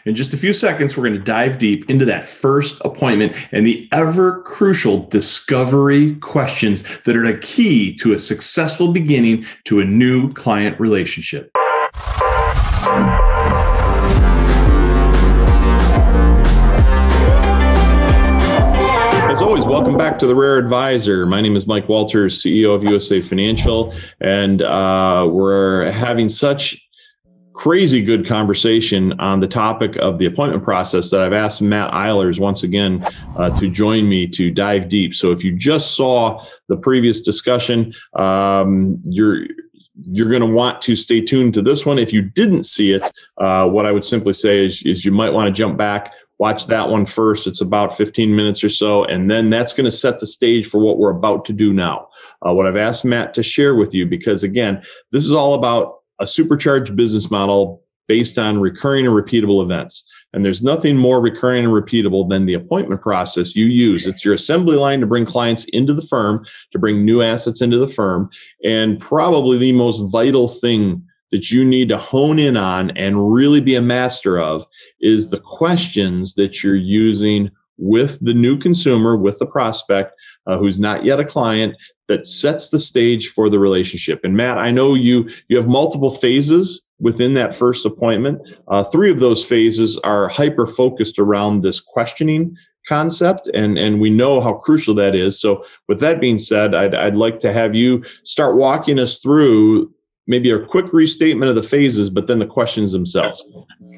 In just a few seconds, we're going to dive deep into that first appointment and the ever crucial discovery questions that are the key to a successful beginning to a new client relationship. As always, welcome back to The Rare Advisor. My name is Mike Walters, CEO of USA Financial, and we're having such crazy good conversation on the topic of the appointment process that I've asked Matt Eilers once again to join me to dive deep. So if you just saw the previous discussion, you're going to want to stay tuned to this one. If you didn't see it, what I would simply say is you might want to jump back, watch that one first. It's about 15 minutes or so, and then that's going to set the stage for what we're about to do now. What I've asked Matt to share with you, because again, this is all about a supercharged business model based on recurring and repeatable events. And there's nothing more recurring and repeatable than the appointment process you use. It's your assembly line to bring clients into the firm, to bring new assets into the firm. And probably the most vital thing that you need to hone in on and really be a master of is the questions that you're using with the new consumer, with the prospect who's not yet a client, that sets the stage for the relationship. And Matt, I know you have multiple phases within that first appointment. 3 of those phases are hyper-focused around this questioning concept, and we know how crucial that is. So with that being said, I'd like to have you start walking us through maybe a quick restatement of the phases, but then the questions themselves.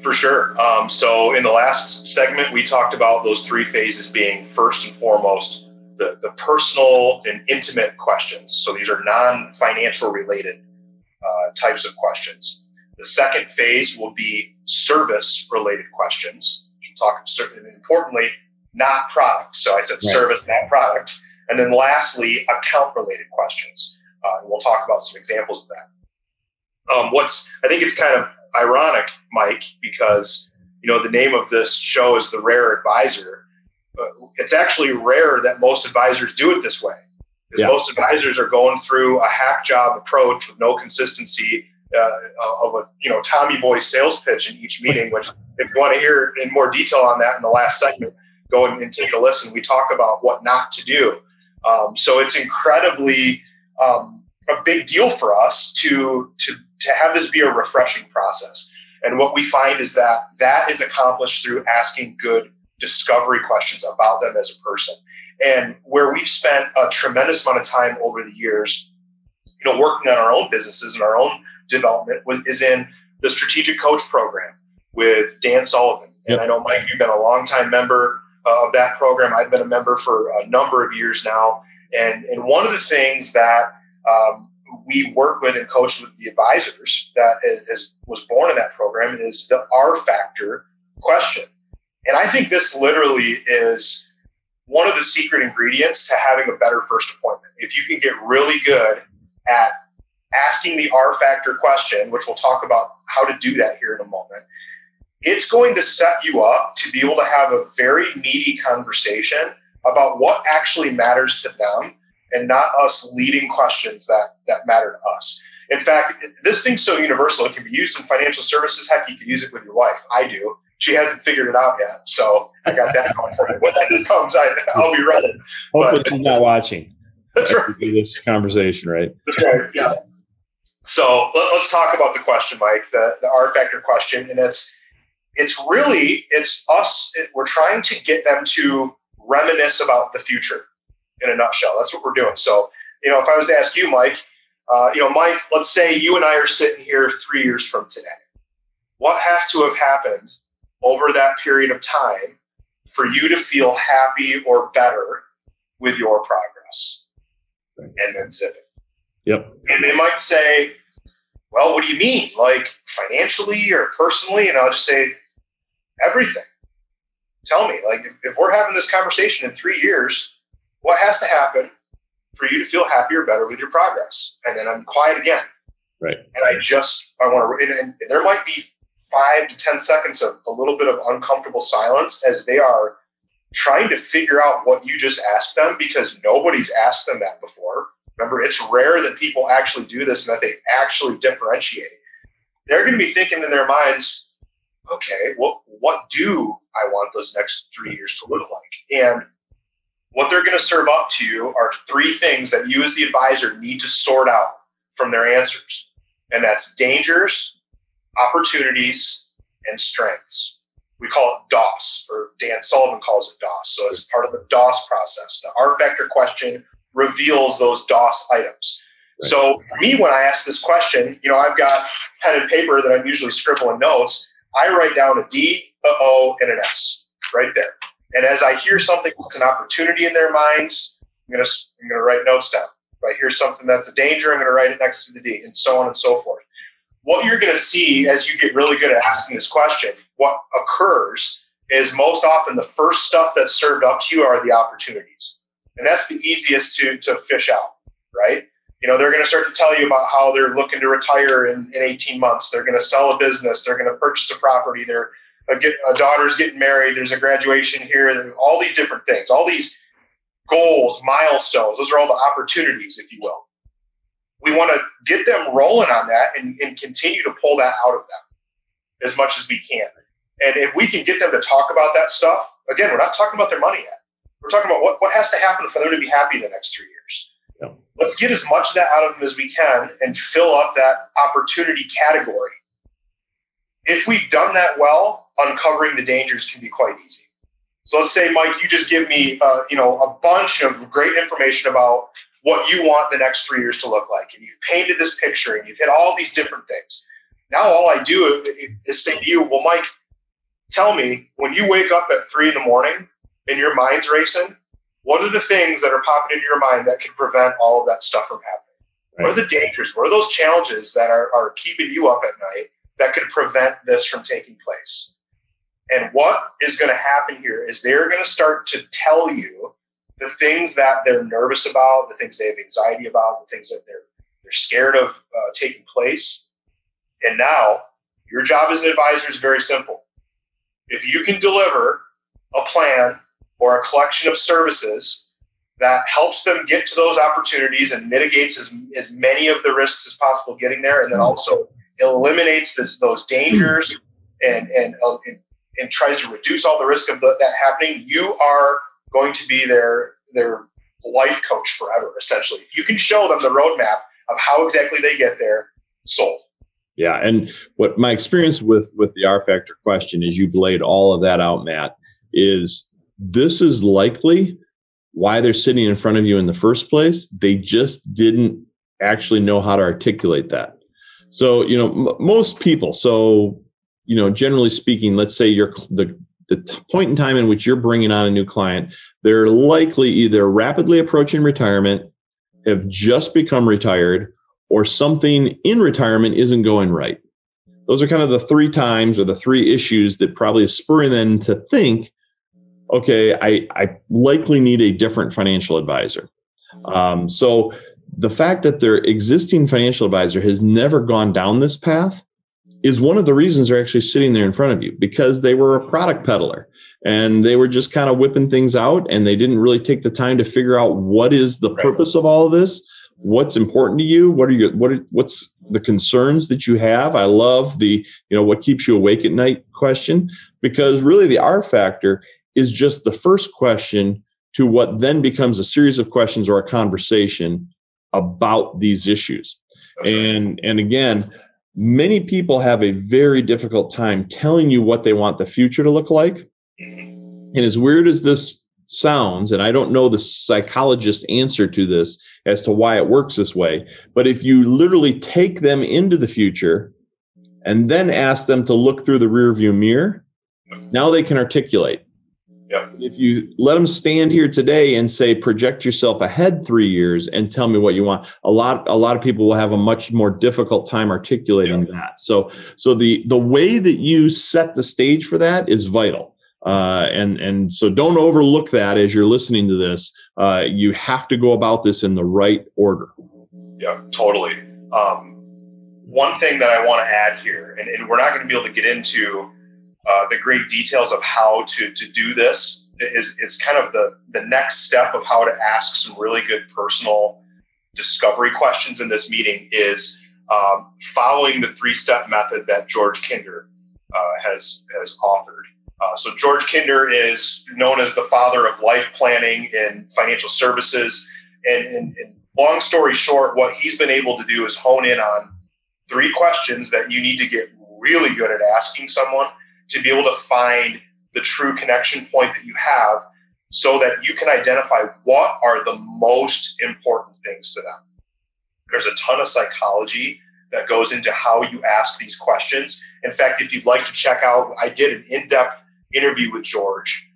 For sure. So in the last segment, we talked about those 3 phases being first and foremost the personal and intimate questions. So these are non-financial related types of questions. The second phase will be service related questions. We'll talk importantly, not product. So I said right. Service, not product. And then lastly, account related questions. And we'll talk about some examples of that. I think it's kind of ironic, Mike, because, the name of this show is The Rare Advisor. It's actually rare that most advisors do it this way, because most advisors are going through a hack job approach with no consistency of a Tommy Boy sales pitch in each meeting. Which, if you want to hear in more detail on that in the last segment, go and take a listen. We talk about what not to do. So it's incredibly a big deal for us to have this be a refreshing process. And what we find is that is accomplished through asking good discovery questions about them as a person. And where we've spent a tremendous amount of time over the years, working on our own businesses and our own development is in the Strategic Coach Program with Dan Sullivan. Yep. And I know, Mike, you've been a longtime member of that program. I've been a member for a number of years now. And one of the things that we work with and coach with the advisors that was born in that program is the R factor question. And I think this literally is one of the secret ingredients to having a better first appointment. If you can get really good at asking the R factor question, which we'll talk about how to do that here in a moment, it's going to set you up to be able to have a very meaty conversation about what actually matters to them and not us leading questions that matter to us. In fact, this thing's so universal, it can be used in financial services. Heck, you can use it with your wife. I do. She hasn't figured it out yet, so I got that going for you. When that comes, I'll be ready. Hopefully she's not watching. That's right. This conversation, right? That's right, yeah. So let's talk about the question, Mike, the R factor question. And it's us. We're trying to get them to reminisce about the future in a nutshell. That's what we're doing. So, if I was to ask you, Mike, Mike, let's say you and I are sitting here 3 years from today. What has to have happened over that period of time for you to feel happy or better with your progress? Right. And then zip it. Yep. And they might say, well, what do you mean? Like financially or personally? And I'll just say, everything. Tell me, like, if we're having this conversation in 3 years, what has to happen for you to feel happy or better with your progress? And then I'm quiet again. Right. And I want to, and there might be 5 to 10 seconds of a little bit of uncomfortable silence as they are trying to figure out what you just asked them, because nobody's asked them that before. Remember, it's rare that people actually do this and that they actually differentiate. They're going to be thinking in their minds, okay, well, what do I want those next 3 years to look like? And what they're going to serve up to you are three things that you as the advisor need to sort out from their answers. And that's dangers, opportunities, and strengths. We call it DOS, or Dan Sullivan calls it DOS. So as part of the DOS process, the R factor question reveals those DOS items. Right. So for me, when I ask this question, I've got pen and paper that I'm usually scribbling notes. I write down a D, a O, and an S right there. And as I hear something that's an opportunity in their minds, I'm going to write notes down. If I hear something that's a danger, I'm going to write it next to the D, and so on and so forth. What you're going to see as you get really good at asking this question, what occurs is most often the first stuff that's served up to you are the opportunities. And that's the easiest to fish out, right? They're going to start to tell you about how they're looking to retire in 18 months. They're going to sell a business. They're going to purchase a property. A daughter's getting married. There's a graduation here. All these different things, all these goals, milestones. Those are all the opportunities, if you will. We want to get them rolling on that and continue to pull that out of them as much as we can. And if we can get them to talk about that stuff, again, we're not talking about their money yet. We're talking about what has to happen for them to be happy in the next 3 years. Yeah. Let's get as much of that out of them as we can and fill up that opportunity category. If we've done that well, uncovering the dangers can be quite easy. So let's say, Mike, you just give me a bunch of great information about what you want the next 3 years to look like. And you've painted this picture and you've hit all these different things. Now all I do is say to you, well, Mike, tell me, when you wake up at 3 a.m. and your mind's racing, what are the things that are popping into your mind that can prevent all of that stuff from happening? Right. What are the dangers? What are those challenges that are keeping you up at night that could prevent this from taking place? And what is going to happen here is they're going to start to tell you the things that they're nervous about, the things they have anxiety about, the things that they're scared of taking place. And now your job as an advisor is very simple. If you can deliver a plan or a collection of services that helps them get to those opportunities and mitigates as many of the risks as possible getting there, and then also eliminates those dangers and tries to reduce all the risk of that happening, you are going to be their life coach forever, essentially. If you can show them the roadmap of how exactly they get there, sold. Yeah, and what my experience with the R factor question is, you've laid all of that out, Matt, is this is likely why they're sitting in front of you in the first place. They just didn't actually know how to articulate that. So, most people, generally speaking, let's say you're the point in time in which you're bringing on a new client, they're likely either rapidly approaching retirement, have just become retired, or something in retirement isn't going right. Those are kind of the three times or the three issues that probably spur them to think, okay, I likely need a different financial advisor. So the fact that their existing financial advisor has never gone down this path is one of the reasons they're actually sitting there in front of you, because they were a product peddler and they were just kind of whipping things out, and they didn't really take the time to figure out what is the purpose of all of this. What's important to you? What's the concerns that you have? I love the, what keeps you awake at night question, because really the R factor is just the first question to what then becomes a series of questions or a conversation about these issues. And again, many people have a very difficult time telling you what they want the future to look like. And as weird as this sounds, and I don't know the psychologist's answer to this as to why it works this way, but if you literally take them into the future and then ask them to look through the rearview mirror, now they can articulate. Yep. If you let them stand here today and say, project yourself ahead 3 years and tell me what you want, a lot of people will have a much more difficult time articulating that. So the way that you set the stage for that is vital. And so don't overlook that as you're listening to this. You have to go about this in the right order. Yeah, totally. One thing that I want to add here, and we're not going to be able to get into the great details of how to do this, is kind of the next step of how to ask some really good personal discovery questions in this meeting is following the 3-step method that George Kinder has authored. So George Kinder is known as the father of life planning in financial services. And long story short, what he's been able to do is hone in on 3 questions that you need to get really good at asking someone to be able to find the true connection point that you have so that you can identify what are the most important things to them. There's a ton of psychology that goes into how you ask these questions. In fact, if you'd like to check out, I did an in-depth interview with George,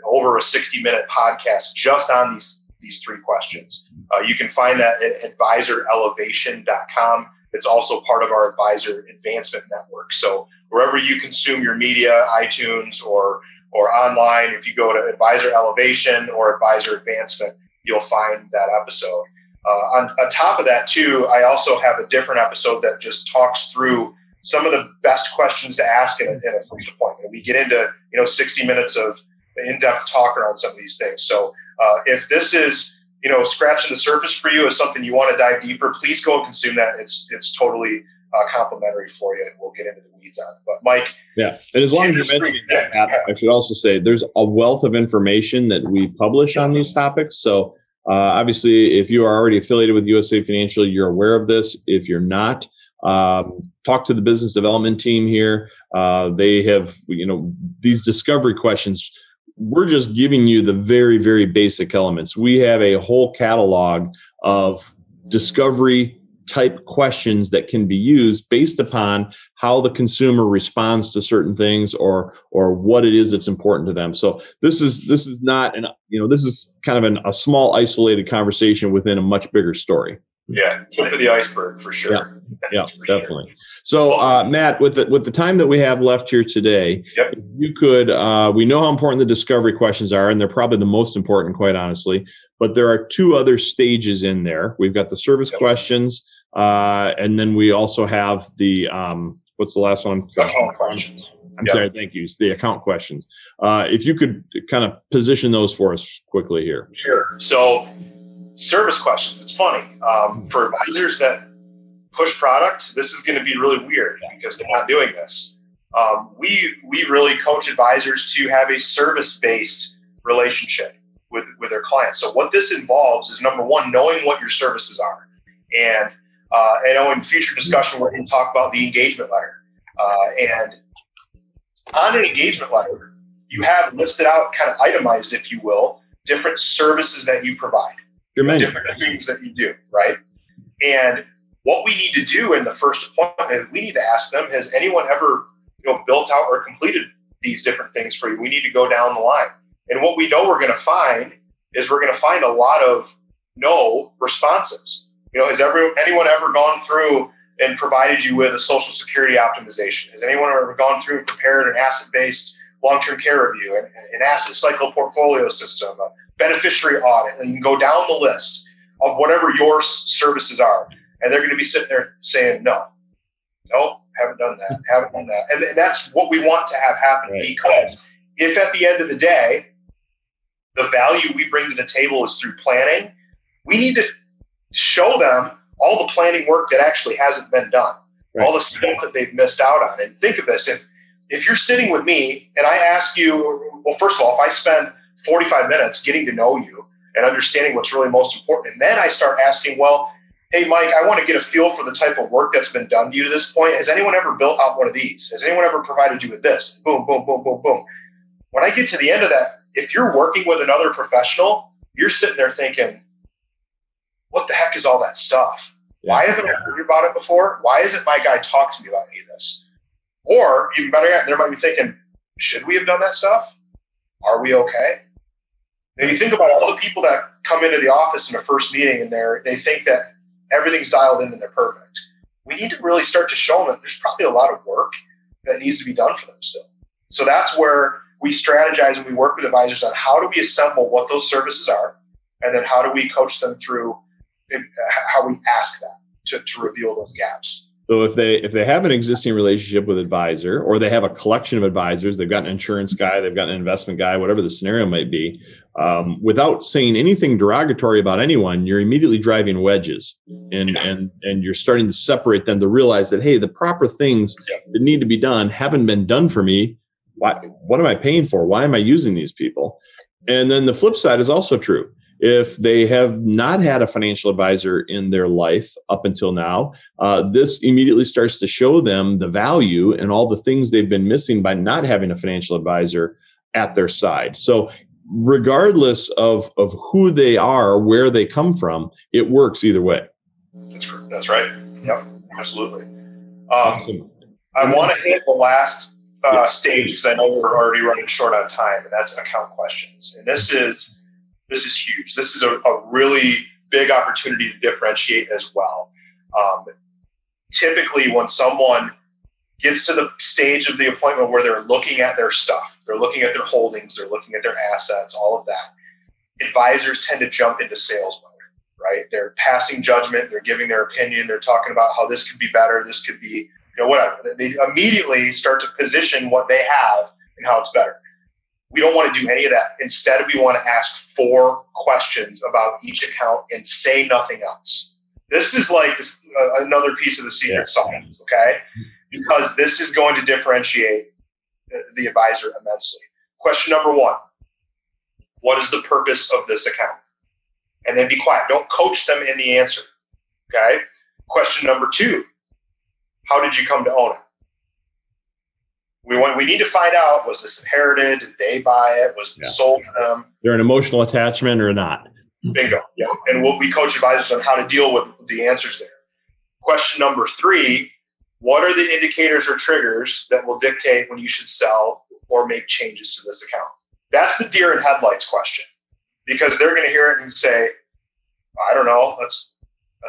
over a 60-minute podcast just on these 3 questions. You can find that at advisorelevation.com. It's also part of our Advisor Advancement Network. So wherever you consume your media, iTunes or online, if you go to Advisor Elevation or Advisor Advancement, you'll find that episode. On top of that, too, I also have a different episode that just talks through some of the best questions to ask in a first appointment. We get into 60 minutes of in-depth talk around some of these things. So if this is scratching the surface for you, is something you want to dive deeper, please go and consume that. It's totally complimentary for you, and we'll get into the weeds on it. But Mike, yeah, and as long as you're mentioning that, I should also say there's a wealth of information that we publish on these topics. So obviously, if you are already affiliated with USA Financial, you're aware of this. If you're not, talk to the business development team here. They have, these discovery questions. We're just giving you the very, very basic elements. We have a whole catalog of discovery type questions that can be used based upon how the consumer responds to certain things or what it is that's important to them. So this is not this is kind of a small isolated conversation within a much bigger story. Yeah, tip of the iceberg for sure. Yeah, definitely. So, Matt, with the time that we have left here today, yep. If you could, we know how important the discovery questions are, and they're probably the most important, quite honestly. But there are 2 other stages in there. We've got the service questions, and then we also have the what's the last one? Account questions. I'm sorry, thank you. It's the account questions. If you could kind of position those for us quickly here. Sure. So, service questions. It's funny. For advisors that push product, this is going to be really weird because they're not doing this. We really coach advisors to have a service-based relationship with their clients. So what this involves is, number one, knowing what your services are. And I know in future discussion, we're going to talk about the engagement letter. And on an engagement letter, you have listed out, kind of itemized, if you will, different services that you provide. Different things that you do, right? And what we need to do in the first appointment, we need to ask them, has anyone ever built out or completed these different things for you? We need to go down the line. And what we know we're going to find is we're going to find a lot of no responses. Has anyone ever gone through and provided you with a Social Security optimization? Has anyone ever gone through and prepared an asset-based long-term care review, an asset cycle portfolio system, a beneficiary audit? And you can go down the list of whatever your services are. And they're going to be sitting there saying, no, haven't done that. And that's what we want to have happen. Right. Because if at the end of the day, the value we bring to the table is through planning, we need to show them all the planning work that actually hasn't been done, right. All the stuff that they've missed out on. And think of this, if you're sitting with me and I ask you, well, first of all, if I spend 45 minutes getting to know you and understanding what's really most important, and then I start asking, well, hey, Mike, I want to get a feel for the type of work that's been done to you to this point. Has anyone ever built out one of these? Has anyone ever provided you with this? Boom, boom, boom, boom, boom. When I get to the end of that, if you're working with another professional, you're sitting there thinking, what the heck is all that stuff? Yeah. Why haven't I heard about it before? Why isn't my guy talk to me about any of this? Or even better yet, they might be thinking, should we have done that stuff? Are we okay? And you think about all the people that come into the office in the first meeting and they think that everything's dialed in and they're perfect. We need to really start to show them that there's probably a lot of work that needs to be done for them still. So that's where we strategize and we work with advisors on how do we assemble what those services are, and then how do we coach them through how we ask them to reveal those gaps. So if they have an existing relationship with advisor, or they have a collection of advisors, they've got an insurance guy, they've got an investment guy, whatever the scenario might be, without saying anything derogatory about anyone, you're immediately driving wedges, and you're starting to separate them to realize that, hey, the proper things that need to be done haven't been done for me. What am I paying for? Why am I using these people? And then the flip side is also true. If they have not had a financial advisor in their life up until now, this immediately starts to show them the value and all the things they've been missing by not having a financial advisor at their side. So regardless of who they are, where they come from, it works either way. That's right. Yep, absolutely. Awesome. I want to hit the last stage, because I know we're already running short on time, and that's account questions. And this is huge. This is a really big opportunity to differentiate as well. Typically, when someone gets to the stage of the appointment where they're looking at their stuff, they're looking at their holdings, they're looking at their assets, all of that, advisors tend to jump into sales mode, right? They're passing judgment, they're giving their opinion, they're talking about how this could be better, this could be, whatever. They immediately start to position what they have and how it's better. We don't want to do any of that. Instead, we want to ask 4 questions about each account and say nothing else. This is like another piece of the secret sauce, okay? Because this is going to differentiate the advisor immensely. Question number 1, what is the purpose of this account? And then be quiet. Don't coach them in the answer, okay? Question number 2, how did you come to own it? We need to find out, was this inherited? Did they buy it? Was it sold to them? They're an emotional attachment or not? Bingo. Yeah. And we coach advisors on how to deal with the answers there. Question number 3, what are the indicators or triggers that will dictate when you should sell or make changes to this account? That's the deer in headlights question, because they're going to hear it and say, I don't know. That's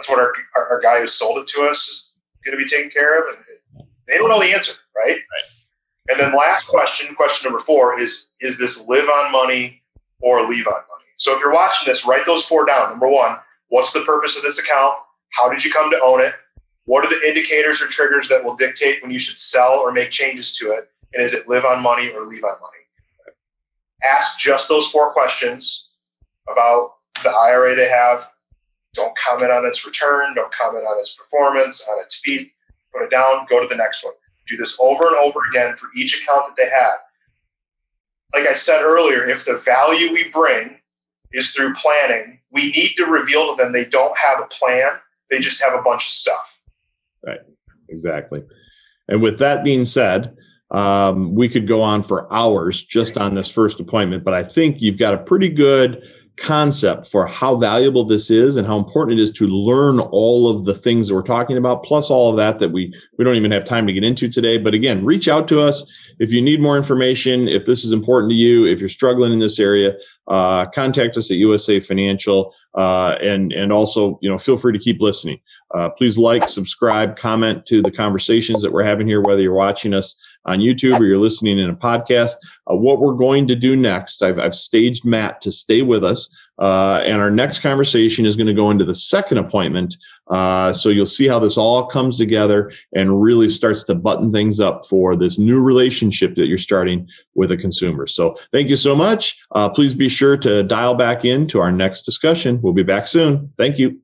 what our guy who sold it to us is going to be taken care of. And they don't know the answer, right? And then last question number 4 is this live on money or leave on money? So if you're watching this, write those 4 down. Number 1, what's the purpose of this account? How did you come to own it? What are the indicators or triggers that will dictate when you should sell or make changes to it? And is it live on money or leave on money? Ask just those 4 questions about the IRA they have. Don't comment on its return. Don't comment on its performance, on its fee. Put it down. Go to the next one. Do this over and over again for each account that they have. Like I said earlier, if the value we bring is through planning, we need to reveal to them they don't have a plan. They just have a bunch of stuff. Right. Exactly. And with that being said, we could go on for hours just on this first appointment, but I think you've got a pretty good concept for how valuable this is and how important it is to learn all of the things that we're talking about, plus all of that we don't even have time to get into today. But again, reach out to us if you need more information, if this is important to you, if you're struggling in this area, contact us at USA Financial, and also, feel free to keep listening. Please like, subscribe, comment to the conversations that we're having here, whether you're watching us on YouTube or you're listening in a podcast. What we're going to do next, I've staged Matt to stay with us, and our next conversation is going to go into the second appointment. So you'll see how this all comes together and really starts to button things up for this new relationship that you're starting with a consumer. So thank you so much. Please be sure to dial back in to our next discussion. We'll be back soon. Thank you.